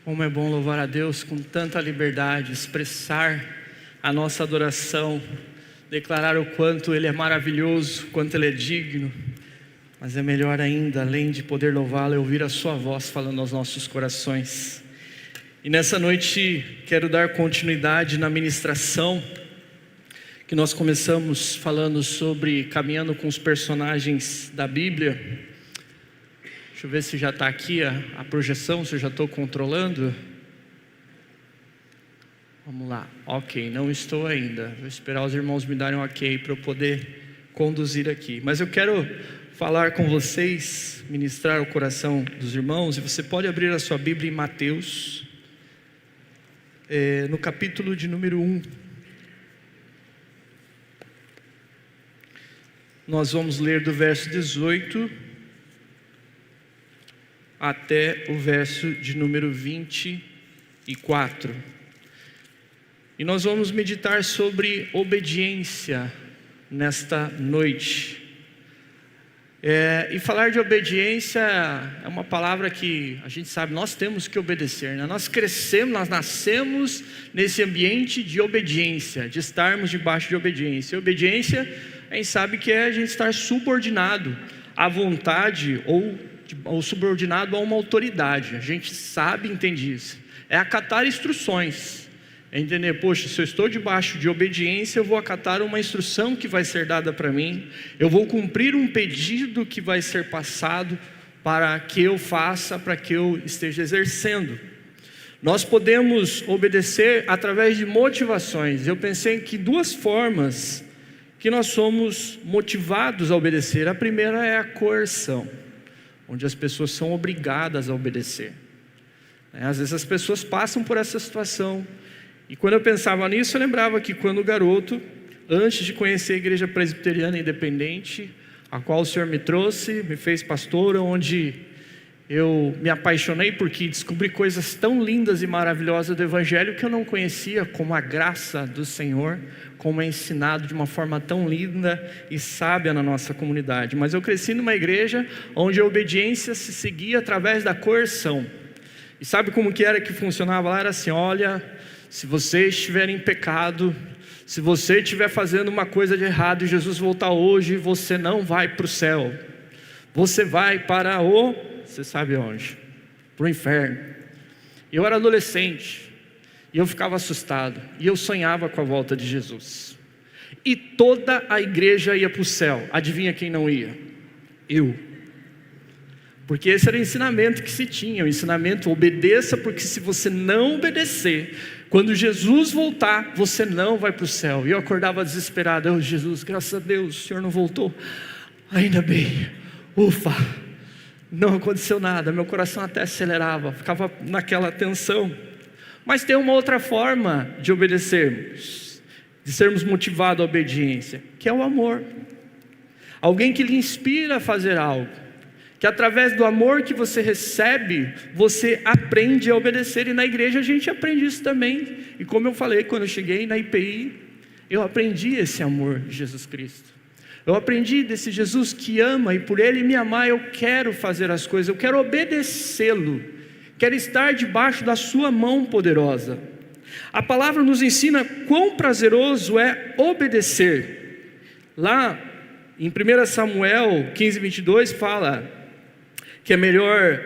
Como é bom louvar a Deus com tanta liberdade, expressar a nossa adoração, declarar o quanto Ele é maravilhoso, quanto Ele é digno. Mas é melhor ainda, além de poder louvá-lo, é ouvir a sua voz falando aos nossos corações. E nessa noite quero dar continuidade na ministração que nós começamos falando sobre caminhando com os personagens da Bíblia. Deixa eu ver se já está aqui a projeção, se eu já estou controlando. Vamos lá, ok, não estou ainda. Vou esperar os irmãos me darem um ok para eu poder conduzir aqui. Mas eu quero falar com vocês, ministrar o coração dos irmãos. E você pode abrir a sua Bíblia em Mateus, no capítulo de número 1. Nós vamos ler do verso 18 até o verso de número 24. E nós vamos meditar sobre obediência nesta noite. E falar de obediência é uma palavra que a gente sabe, nós temos que obedecer, né? Nós crescemos, nós nascemos nesse ambiente de obediência, de estarmos debaixo de obediência. E obediência, a gente sabe que é a gente estar subordinado à vontade ou subordinado a uma autoridade. A gente sabe, entende isso. É acatar instruções. É entender, poxa, se eu estou debaixo de obediência, eu vou acatar uma instrução que vai ser dada para mim. Eu vou cumprir um pedido que vai ser passado para que eu faça, para que eu esteja exercendo. Nós podemos obedecer através de motivações. Eu pensei que duas formas que nós somos motivados a obedecer. A primeira é a coerção, onde as pessoas são obrigadas a obedecer. Às vezes as pessoas passam por essa situação. E quando eu pensava nisso, eu lembrava que quando garoto, antes de conhecer a Igreja Presbiteriana Independente, a qual o Senhor me trouxe, me fez pastor, onde eu me apaixonei porque descobri coisas tão lindas e maravilhosas do Evangelho que eu não conhecia, como a graça do Senhor, como é ensinado de uma forma tão linda e sábia na nossa comunidade. Mas eu cresci numa igreja onde a obediência se seguia através da coerção. E sabe como que era que funcionava lá? Era assim, olha, se você estiver em pecado, se você estiver fazendo uma coisa de errado e Jesus voltar hoje, você não vai para o céu. Você vai para você sabe onde? Para o inferno. Eu era adolescente e eu ficava assustado e eu sonhava com a volta de Jesus. E toda a igreja ia para o céu. Adivinha quem não ia? Eu. Porque esse era o ensinamento que se tinha, o ensinamento obedeça, porque se você não obedecer, quando Jesus voltar, você não vai para o céu. E eu acordava desesperado, Jesus, graças a Deus, o Senhor não voltou. Ainda bem, ufa, não aconteceu nada, meu coração até acelerava, ficava naquela tensão. Mas tem uma outra forma de obedecermos, de sermos motivados à obediência, que é o amor. Alguém que lhe inspira a fazer algo, que através do amor que você recebe, você aprende a obedecer. E na igreja a gente aprende isso também. E como eu falei, quando eu cheguei na IPI, eu aprendi esse amor de Jesus Cristo. Eu aprendi desse Jesus que ama, e por Ele me amar, eu quero fazer as coisas, eu quero obedecê-lo, quero estar debaixo da sua mão poderosa. A palavra nos ensina quão prazeroso é obedecer. Lá em 1 Samuel 15:22 fala que é melhor,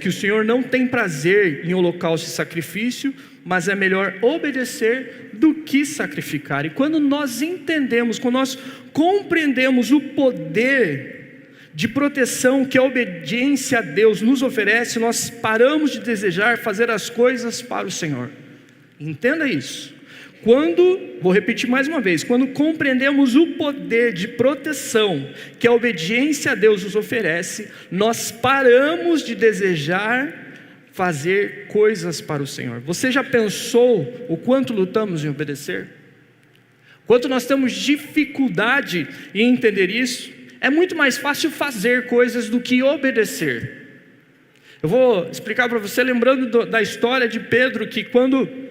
que o Senhor não tem prazer em holocausto e sacrifício, mas é melhor obedecer do que sacrificar. E quando nós entendemos, quando nós compreendemos o poder de proteção que a obediência a Deus nos oferece, nós paramos de desejar fazer as coisas para o Senhor. Entenda isso. Vou repetir mais uma vez, quando compreendemos o poder de proteção que a obediência a Deus nos oferece, nós paramos de desejar fazer coisas para o Senhor. Você já pensou o quanto lutamos em obedecer? Quanto nós temos dificuldade em entender isso? É muito mais fácil fazer coisas do que obedecer. Eu vou explicar para você, lembrando da história de Pedro, que quando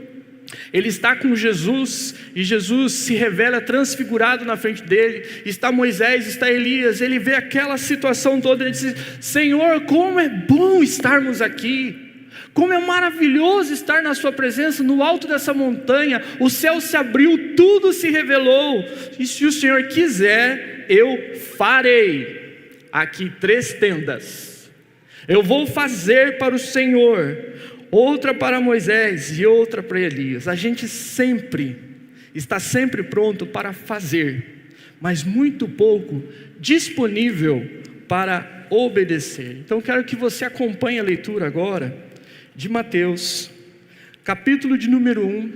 ele está com Jesus, e Jesus se revela transfigurado na frente dele, está Moisés, está Elias, ele vê aquela situação toda, ele diz: Senhor, como é bom estarmos aqui, Como é maravilhoso estar na sua presença, no alto dessa montanha. O céu se abriu, tudo se revelou. E se o Senhor quiser, eu farei aqui 3 tendas. Eu vou fazer para o Senhor, outra para Moisés e outra para Elias. A gente está sempre pronto para fazer, mas muito pouco disponível para obedecer. Então quero que você acompanhe a leitura agora de Mateus, capítulo de número 1,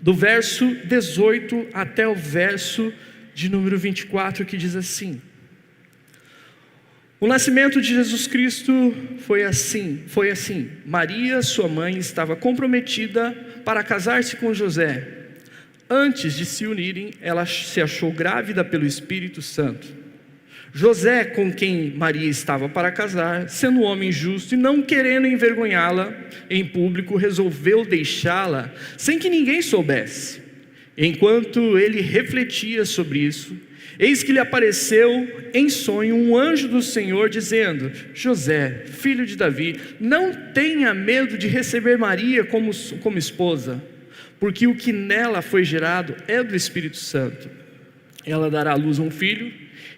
do verso 18 até o verso de número 24, que diz assim: o nascimento de Jesus Cristo foi assim. Maria, sua mãe, estava comprometida para casar-se com José. Antes de se unirem, ela se achou grávida pelo Espírito Santo. José, com quem Maria estava para casar, sendo um homem justo e não querendo envergonhá-la em público, resolveu deixá-la sem que ninguém soubesse. Enquanto ele refletia sobre isso, eis que lhe apareceu em sonho um anjo do Senhor dizendo: José, filho de Davi, não tenha medo de receber Maria como esposa, porque o que nela foi gerado é do Espírito Santo. Ela dará à luz um filho,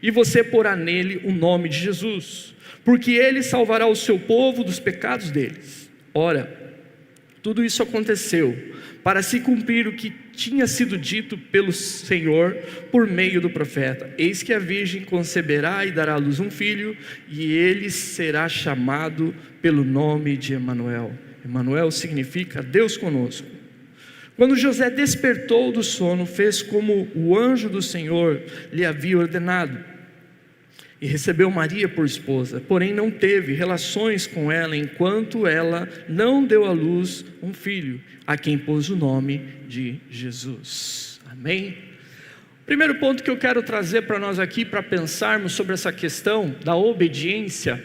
e você porá nele o nome de Jesus, porque ele salvará o seu povo dos pecados deles. Ora, tudo isso aconteceu para se cumprir o que tinha sido dito pelo Senhor por meio do profeta: eis que a virgem conceberá e dará à luz um filho, e ele será chamado pelo nome de Emanuel. Emanuel significa Deus conosco. Quando José despertou do sono, fez como o anjo do Senhor lhe havia ordenado, e recebeu Maria por esposa, porém não teve relações com ela, enquanto ela não deu à luz um filho, a quem pôs o nome de Jesus. Amém? O primeiro ponto que eu quero trazer para nós aqui, para pensarmos sobre essa questão da obediência,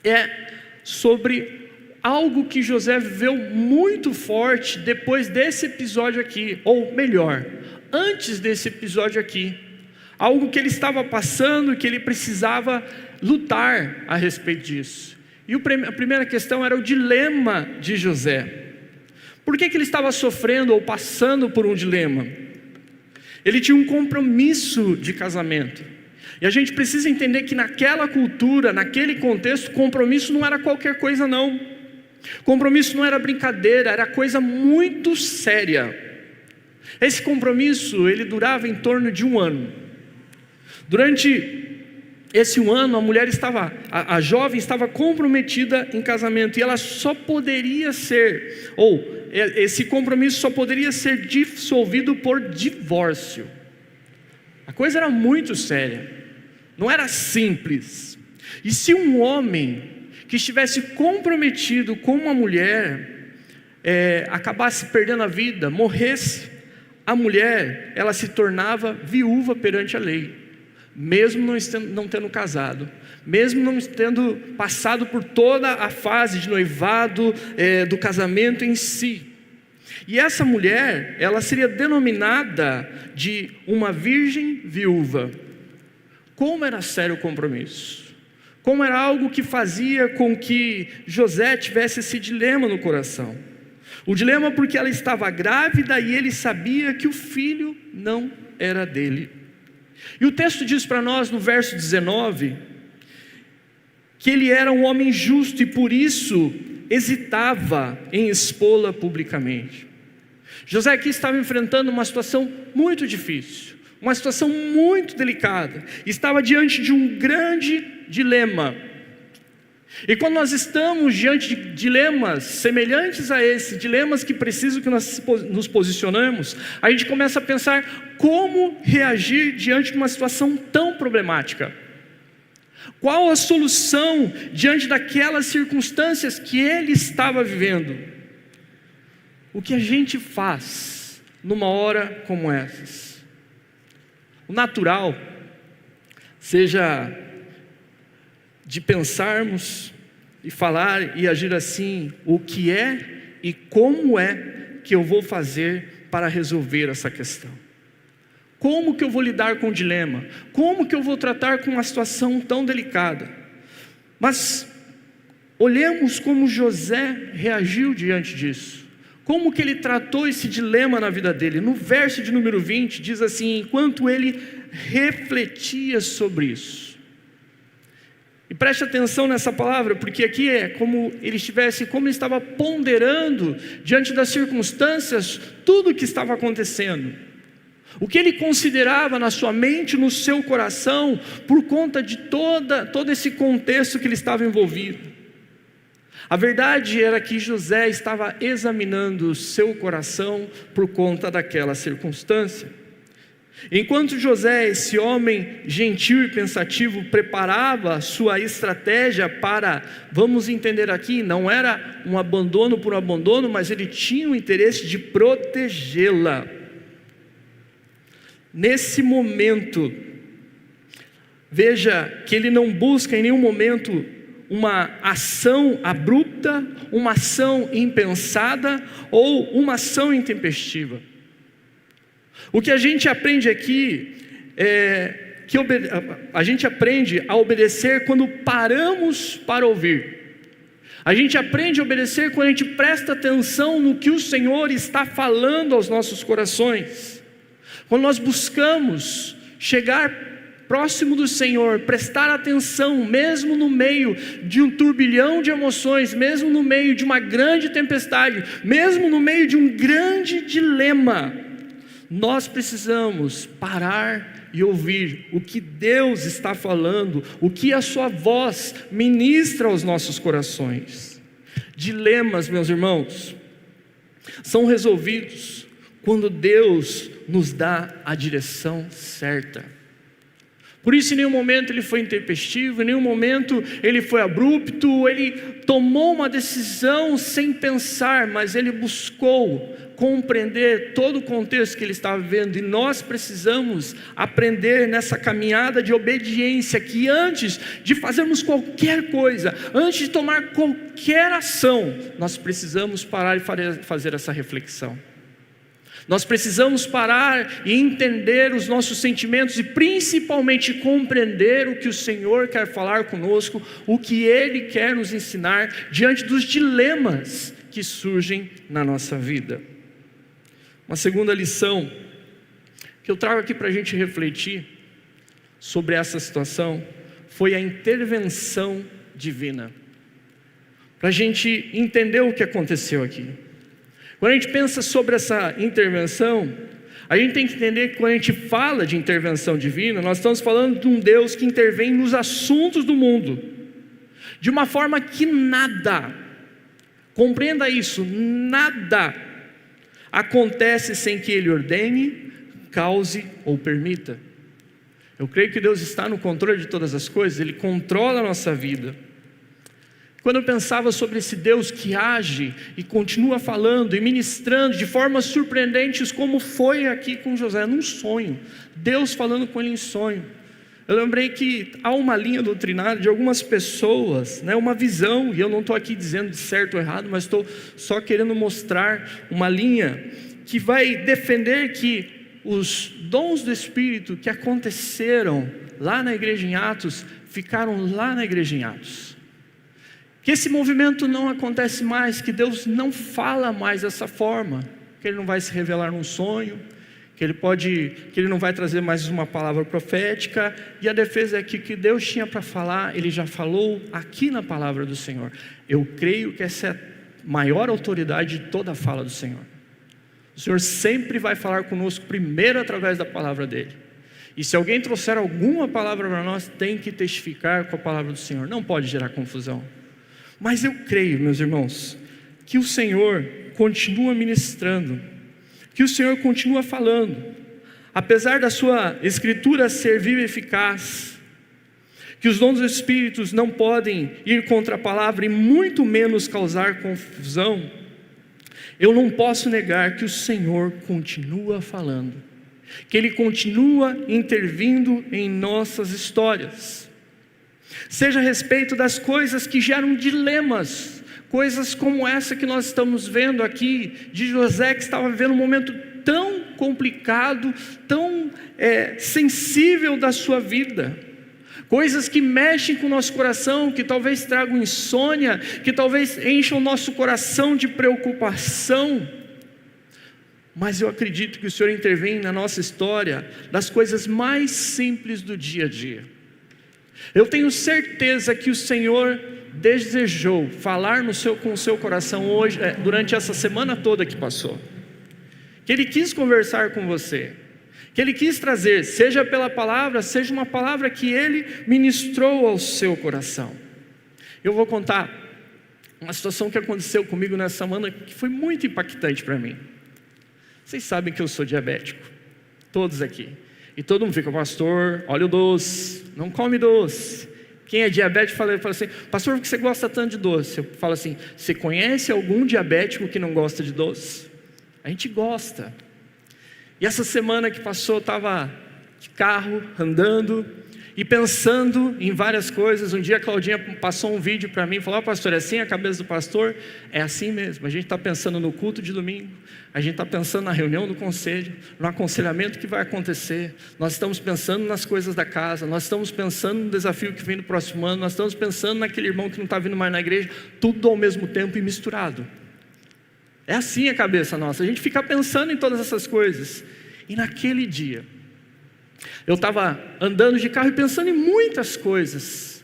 é sobre algo que José viveu muito forte depois desse episódio aqui, ou melhor, antes desse episódio aqui. Algo que ele estava passando e que ele precisava lutar a respeito disso. E a primeira questão era o dilema de José. Por que ele estava sofrendo ou passando por um dilema? Ele tinha um compromisso de casamento. E a gente precisa entender que naquela cultura, naquele contexto, compromisso não era qualquer coisa não. Compromisso não era brincadeira, era coisa muito séria. Esse compromisso, ele durava em torno de 1 ano. Durante esse 1 ano, a jovem estava comprometida em casamento, e ela só poderia ser, esse compromisso só poderia ser dissolvido por divórcio. A coisa era muito séria, não era simples. E se um homem que estivesse comprometido com uma mulher, acabasse perdendo a vida, morresse, a mulher, ela se tornava viúva perante a lei. Mesmo não tendo casado, mesmo não tendo passado por toda a fase de noivado, do casamento em si. E essa mulher, ela seria denominada de uma virgem viúva. Como era sério o compromisso? Como era algo que fazia com que José tivesse esse dilema no coração? O dilema porque ela estava grávida e ele sabia que o filho não era dele. E o texto diz para nós no verso 19, que ele era um homem justo e por isso hesitava em expô-la publicamente. José aqui estava enfrentando uma situação muito difícil, uma situação muito delicada, estava diante de um grande dilema. E quando nós estamos diante de dilemas semelhantes a esse, dilemas que precisam que nós nos posicionemos, a gente começa a pensar como reagir diante de uma situação tão problemática. Qual a solução diante daquelas circunstâncias que ele estava vivendo? O que a gente faz numa hora como essas? O natural, seja de pensarmos e falar e agir assim: o que é e como é que eu vou fazer para resolver essa questão? Como que eu vou lidar com o dilema? Como que eu vou tratar com uma situação tão delicada? Mas olhemos como José reagiu diante disso. Como que ele tratou esse dilema na vida dele. No verso de número 20 diz assim: enquanto ele refletia sobre isso. E preste atenção nessa palavra, porque aqui é como ele estava ponderando diante das circunstâncias tudo o que estava acontecendo. O que ele considerava na sua mente, no seu coração, por conta de todo esse contexto que ele estava envolvido. A verdade era que José estava examinando o seu coração por conta daquela circunstância. Enquanto José, esse homem gentil e pensativo, preparava a sua estratégia para, vamos entender aqui, não era um abandono por abandono, mas ele tinha o interesse de protegê-la. Nesse momento, veja que ele não busca em nenhum momento uma ação abrupta, uma ação impensada ou uma ação intempestiva. O que a gente aprende aqui é que a gente aprende a obedecer quando paramos para ouvir. A gente aprende a obedecer quando a gente presta atenção no que o Senhor está falando aos nossos corações. Quando nós buscamos chegar próximo do Senhor, prestar atenção, mesmo no meio de um turbilhão de emoções, mesmo no meio de uma grande tempestade, mesmo no meio de um grande dilema, nós precisamos parar e ouvir o que Deus está falando, o que a sua voz ministra aos nossos corações. Dilemas, meus irmãos, são resolvidos quando Deus nos dá a direção certa. Por isso, em nenhum momento ele foi intempestivo, em nenhum momento ele foi abrupto, ele tomou uma decisão sem pensar, mas ele buscou compreender todo o contexto que ele estava vivendo. E nós precisamos aprender nessa caminhada de obediência, que antes de fazermos qualquer coisa, antes de tomar qualquer ação, nós precisamos parar e fazer essa reflexão. Nós precisamos parar e entender os nossos sentimentos e principalmente compreender o que o Senhor quer falar conosco, o que Ele quer nos ensinar diante dos dilemas que surgem na nossa vida. Uma segunda lição que eu trago aqui para a gente refletir sobre essa situação foi a intervenção divina. Para a gente entender o que aconteceu aqui. Quando a gente pensa sobre essa intervenção, a gente tem que entender que quando a gente fala de intervenção divina, nós estamos falando de um Deus que intervém nos assuntos do mundo, de uma forma que nada, compreenda isso, nada acontece sem que Ele ordene, cause ou permita. Eu creio que Deus está no controle de todas as coisas, Ele controla a nossa vida. Quando eu pensava sobre esse Deus que age e continua falando e ministrando de formas surpreendentes, como foi aqui com José, num sonho, Deus falando com ele em sonho. Eu lembrei que há uma linha doutrinária de algumas pessoas, uma visão, e eu não estou aqui dizendo de certo ou errado, mas estou só querendo mostrar uma linha que vai defender que os dons do Espírito que aconteceram lá na igreja em Atos, ficaram lá na igreja em Atos. Que esse movimento não acontece mais, que Deus não fala mais dessa forma, que Ele não vai se revelar num sonho, que Ele não vai trazer mais uma palavra profética, e a defesa é que o que Deus tinha para falar, Ele já falou aqui na palavra do Senhor. Eu creio que essa é a maior autoridade de toda a fala do Senhor. O Senhor sempre vai falar conosco primeiro através da palavra dEle. E se alguém trouxer alguma palavra para nós, tem que testificar com a palavra do Senhor, não pode gerar confusão. Mas eu creio, meus irmãos, que o Senhor continua ministrando, que o Senhor continua falando, apesar da sua escritura ser viva e eficaz, que os dons dos Espíritos não podem ir contra a palavra e muito menos causar confusão. Eu não posso negar que o Senhor continua falando, que Ele continua intervindo em nossas histórias. Seja a respeito das coisas que geram dilemas, coisas como essa que nós estamos vendo aqui, de José que estava vivendo um momento tão complicado, tão sensível da sua vida. coisas que mexem com o nosso coração, que talvez tragam insônia, que talvez encham o nosso coração de preocupação. Mas eu acredito que o Senhor intervém na nossa história das coisas mais simples do dia a dia. Eu tenho certeza que o Senhor desejou falar com o seu coração hoje, durante essa semana toda que passou. Que Ele quis conversar com você, que Ele quis trazer, seja pela palavra, seja uma palavra que Ele ministrou ao seu coração. Eu vou contar uma situação que aconteceu comigo nessa semana, que foi muito impactante para mim. Vocês sabem que eu sou diabético, todos aqui. E todo mundo fica, pastor, olha o doce, não come doce. Quem é diabético fala assim, pastor, por que você gosta tanto de doce? Eu falo assim, você conhece algum diabético que não gosta de doce? A gente gosta. E essa semana que passou, eu estava de carro, andando e pensando em várias coisas. Um dia a Claudinha passou um vídeo para mim e falou, pastor, é assim a cabeça do pastor? É assim mesmo, a gente está pensando no culto de domingo, a gente está pensando na reunião do conselho, no aconselhamento que vai acontecer, nós estamos pensando nas coisas da casa, nós estamos pensando no desafio que vem no próximo ano, nós estamos pensando naquele irmão que não está vindo mais na igreja, tudo ao mesmo tempo e misturado. É assim a cabeça nossa, a gente fica pensando em todas essas coisas. E naquele dia, eu estava andando de carro e pensando em muitas coisas.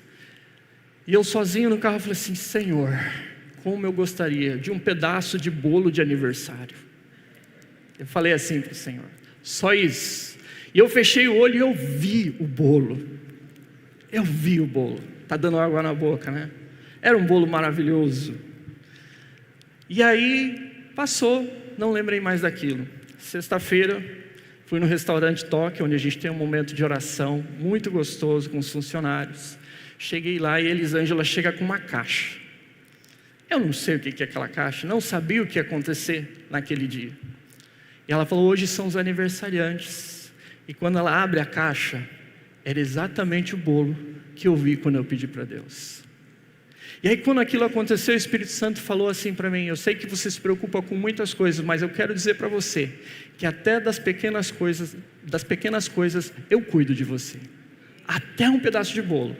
E eu sozinho no carro falei assim, Senhor, como eu gostaria de um pedaço de bolo de aniversário. Eu falei assim para o Senhor, só isso. E eu fechei o olho e eu vi o bolo. Eu vi o bolo. Está dando água na boca, né? Era um bolo maravilhoso. E aí passou, não lembrei mais daquilo. Sexta-feira, fui no restaurante Toque, onde a gente tem um momento de oração muito gostoso com os funcionários. Cheguei lá e a Elisângela chega com uma caixa. Eu não sei o que é aquela caixa, não sabia o que ia acontecer naquele dia. E ela falou, hoje são os aniversariantes. E quando ela abre a caixa, era exatamente o bolo que eu vi quando eu pedi para Deus. E aí quando aquilo aconteceu, o Espírito Santo falou assim para mim, eu sei que você se preocupa com muitas coisas, mas eu quero dizer para você, que até das pequenas coisas eu cuido de você. Até um pedaço de bolo.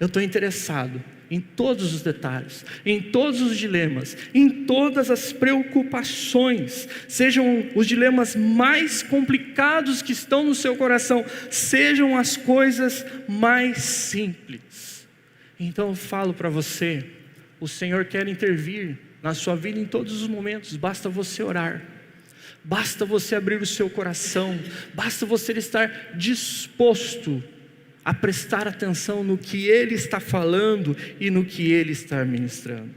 Eu estou interessado em todos os detalhes, em todos os dilemas, em todas as preocupações, sejam os dilemas mais complicados que estão no seu coração, sejam as coisas mais simples. Então eu falo para você, o Senhor quer intervir na sua vida em todos os momentos, basta você orar, basta você abrir o seu coração, basta você estar disposto a prestar atenção no que Ele está falando e no que Ele está ministrando.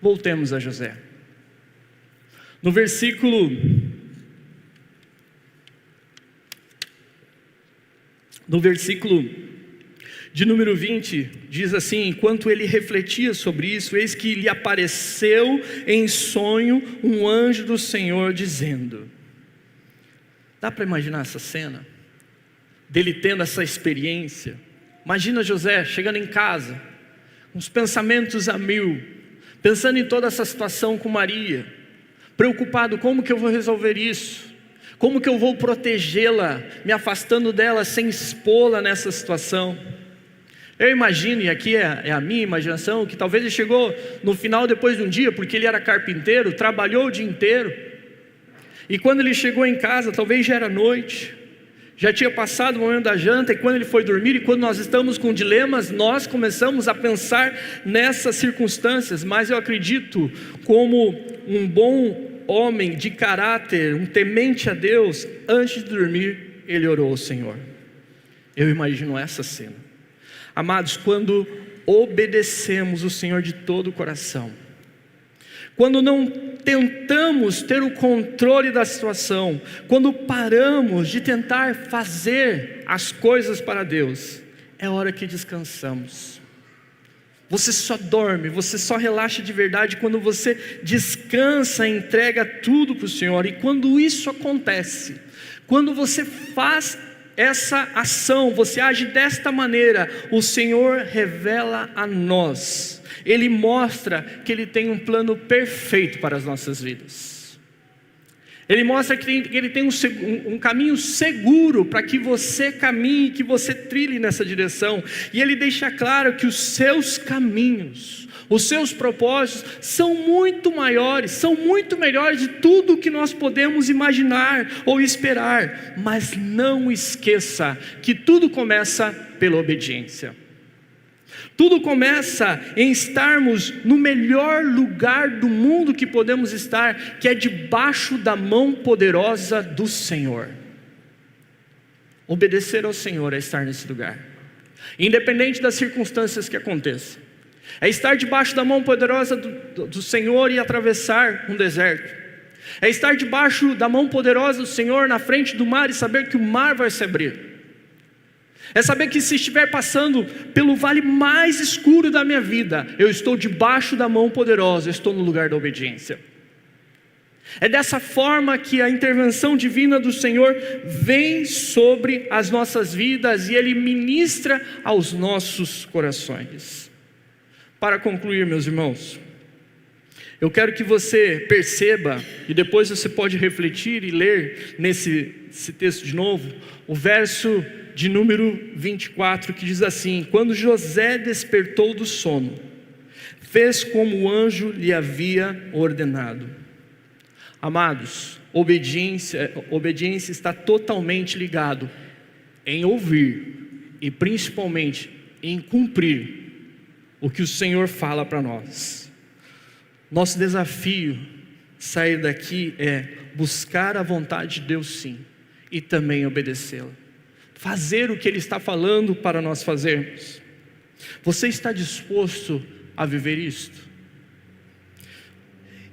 Voltemos a José. No versículo de número 20, diz assim, enquanto ele refletia sobre isso, eis que lhe apareceu em sonho um anjo do Senhor dizendo, dá para imaginar essa cena? Dele tendo essa experiência. Imagina José chegando em casa, com os pensamentos a mil, pensando em toda essa situação com Maria, preocupado, como que eu vou resolver isso? Como que eu vou protegê-la, me afastando dela sem expô-la nessa situação? Eu imagino, e aqui é a minha imaginação, que talvez ele chegou no final depois de um dia, porque ele era carpinteiro, trabalhou o dia inteiro, e quando ele chegou em casa, talvez já era noite, já tinha passado o momento da janta, e quando ele foi dormir, e quando nós estamos com dilemas, nós começamos a pensar nessas circunstâncias, mas eu acredito, como um bom homem de caráter, um temente a Deus, antes de dormir, ele orou ao Senhor. Eu imagino essa cena. Amados, quando obedecemos o Senhor de todo o coração, quando não tentamos ter o controle da situação, quando paramos de tentar fazer as coisas para Deus, é hora que descansamos. Você só dorme, você só relaxa de verdade quando você descansa e entrega tudo para o Senhor. E quando isso acontece, quando você faz essa ação, você age desta maneira, o Senhor revela a nós, Ele mostra que Ele tem um plano perfeito para as nossas vidas. Ele mostra que ele tem um caminho seguro para que você caminhe, que você trilhe nessa direção. E ele deixa claro que os seus caminhos, os seus propósitos são muito maiores, são muito melhores de tudo que nós podemos imaginar ou esperar. Mas não esqueça que tudo começa pela obediência. Tudo começa em estarmos no melhor lugar do mundo que podemos estar, que é debaixo da mão poderosa do Senhor. Obedecer ao Senhor é estar nesse lugar, independente das circunstâncias que aconteçam. É estar debaixo da mão poderosa do Senhor e atravessar um deserto. É estar debaixo da mão poderosa do Senhor na frente do mar e saber que o mar vai se abrir. É saber que se estiver passando pelo vale mais escuro da minha vida, eu estou debaixo da mão poderosa, eu estou no lugar da obediência. É dessa forma que a intervenção divina do Senhor vem sobre as nossas vidas e Ele ministra aos nossos corações. Para concluir, meus irmãos, eu quero que você perceba, e depois você pode refletir e ler nesse texto de novo, o verso de número 24, que diz assim: quando José despertou do sono, fez como o anjo lhe havia ordenado. Amados, obediência está totalmente ligado em ouvir e principalmente em cumprir o que o Senhor fala para nós. Nosso desafio sair daqui é buscar a vontade de Deus, sim, e também obedecê-la. Fazer o que Ele está falando para nós fazermos. Você está disposto a viver isto?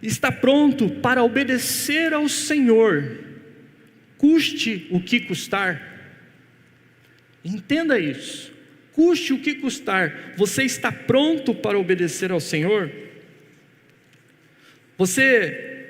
Está pronto para obedecer ao Senhor, custe o que custar? Entenda isso, custe o que custar. Você está pronto para obedecer ao Senhor? Você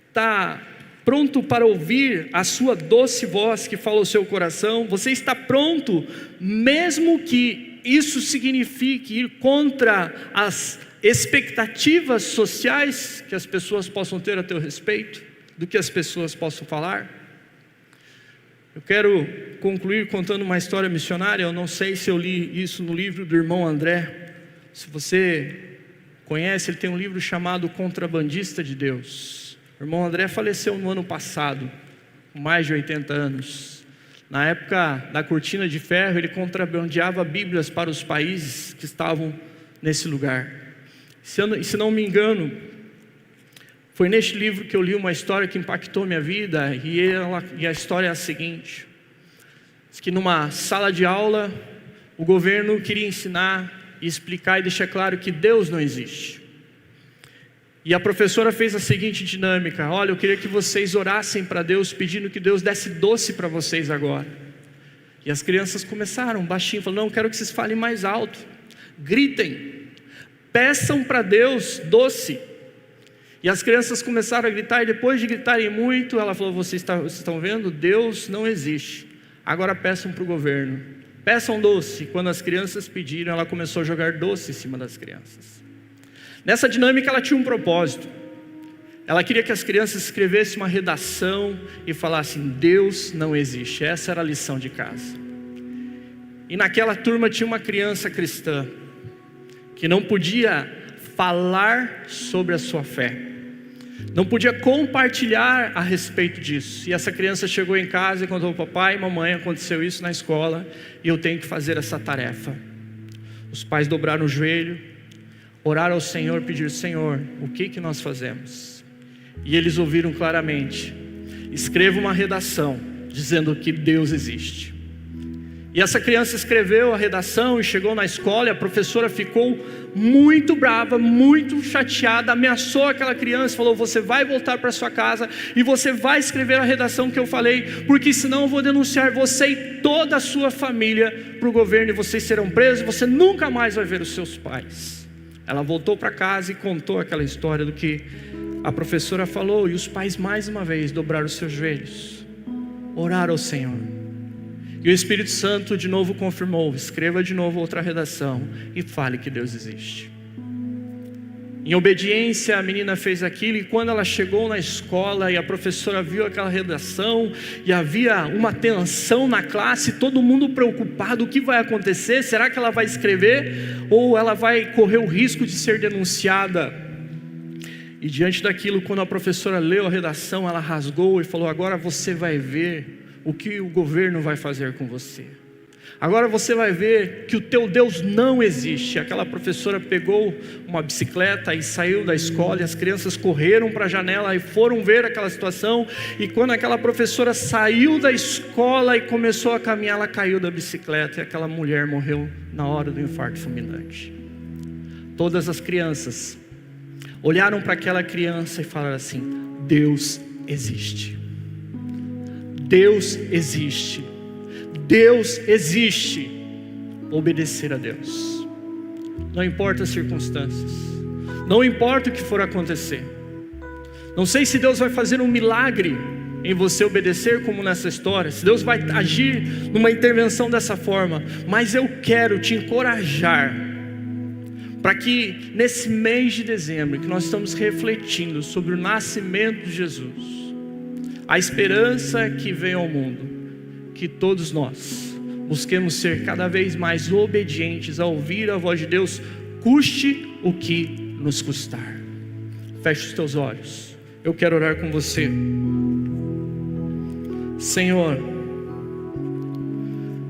está pronto para ouvir a sua doce voz que fala ao seu coração? Você está pronto, mesmo que isso signifique ir contra as expectativas sociais que as pessoas possam ter a teu respeito, do que as pessoas possam falar? Eu quero concluir contando uma história missionária. Eu não sei se eu li isso no livro do irmão André. Se você conhece, ele tem um livro chamado Contrabandista de Deus. O irmão André faleceu no ano passado, com mais de 80 anos. Na época da cortina de ferro, ele contrabandeava Bíblias para os países que estavam nesse lugar. Se não me engano, foi neste livro que eu li uma história que impactou minha vida, e a história é a seguinte: diz que numa sala de aula, o governo queria ensinar e explicar e deixar claro que Deus não existe. E a professora fez a seguinte dinâmica: olha, eu queria que vocês orassem para Deus, pedindo que Deus desse doce para vocês agora. E as crianças começaram baixinho, falando: não, quero que vocês falem mais alto, gritem, peçam para Deus doce. E as crianças começaram a gritar, e depois de gritarem muito, ela falou: vocês estão vendo? Deus não existe. Agora peçam para o governo, peçam doce. Quando as crianças pediram, ela começou a jogar doce em cima das crianças. Nessa dinâmica ela tinha um propósito. Ela queria que as crianças escrevessem uma redação e falassem: Deus não existe. Essa era a lição de casa. E naquela turma tinha uma criança cristã que não podia falar sobre a sua fé, não podia compartilhar a respeito disso. E essa criança chegou em casa e contou: papai, mamãe, aconteceu isso na escola e eu tenho que fazer essa tarefa. Os pais dobraram o joelho, oraram ao Senhor, pediram: Senhor, o que nós fazemos? E eles ouviram claramente: escreva uma redação dizendo que Deus existe. E essa criança escreveu a redação e chegou na escola, e a professora ficou muito brava, muito chateada, ameaçou aquela criança, falou: você vai voltar para sua casa e você vai escrever a redação que eu falei, porque senão eu vou denunciar você e toda a sua família para o governo, e vocês serão presos, você nunca mais vai ver os seus pais. Ela voltou para casa e contou aquela história do que a professora falou, e os pais mais uma vez dobraram os seus joelhos, oraram ao Senhor. E o Espírito Santo de novo confirmou: escreva de novo outra redação e fale que Deus existe. Em obediência, a menina fez aquilo, e quando ela chegou na escola e a professora viu aquela redação e havia uma tensão na classe, todo mundo preocupado: o que vai acontecer? Será que ela vai escrever ou ela vai correr o risco de ser denunciada? E diante daquilo, quando a professora leu a redação, ela rasgou e falou: agora você vai ver o que o governo vai fazer com você. Agora você vai ver que o teu Deus não existe. Aquela professora pegou uma bicicleta e saiu da escola, e as crianças correram para a janela e foram ver aquela situação. E quando aquela professora saiu da escola e começou a caminhar, ela caiu da bicicleta e aquela mulher morreu na hora do infarto fulminante. Todas as crianças olharam para aquela criança e falaram assim: Deus existe. Deus existe. Deus existe. Obedecer a Deus. Não importa as circunstâncias, não importa o que for acontecer. Não sei se Deus vai fazer um milagre em você obedecer, como nessa história, se Deus vai agir numa intervenção dessa forma, mas eu quero te encorajar para que nesse mês de dezembro, que nós estamos refletindo sobre o nascimento de Jesus, a esperança que veio ao mundo, que todos nós busquemos ser cada vez mais obedientes a ouvir a voz de Deus, custe o que nos custar. Feche os teus olhos, eu quero orar com você. Senhor,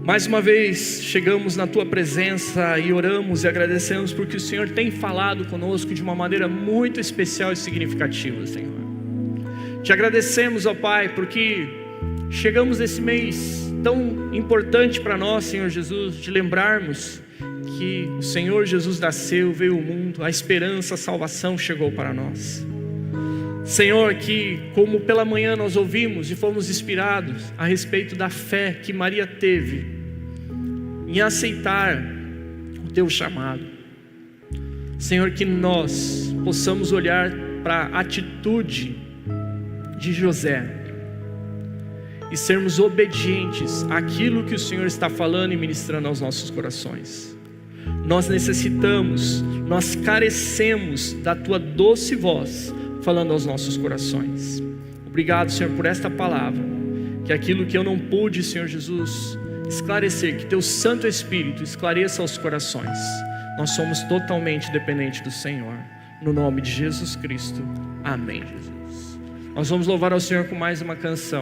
mais uma vez chegamos na Tua presença e oramos e agradecemos porque o Senhor tem falado conosco de uma maneira muito especial e significativa, Senhor. Te agradecemos, ó Pai, porque chegamos nesse mês tão importante para nós, Senhor Jesus, de lembrarmos que o Senhor Jesus nasceu, veio ao mundo, a esperança, a salvação chegou para nós. Senhor, que como pela manhã nós ouvimos e fomos inspirados a respeito da fé que Maria teve em aceitar o Teu chamado. Senhor, que nós possamos olhar para a atitude de José e sermos obedientes àquilo que o Senhor está falando e ministrando aos nossos corações. Nós necessitamos, nós carecemos da Tua doce voz falando aos nossos corações. Obrigado, Senhor, por esta palavra, que aquilo que eu não pude, Senhor Jesus, esclarecer, que Teu Santo Espírito esclareça aos corações. Nós somos totalmente dependentes do Senhor, no nome de Jesus Cristo, amém. Jesus, nós vamos louvar ao Senhor com mais uma canção.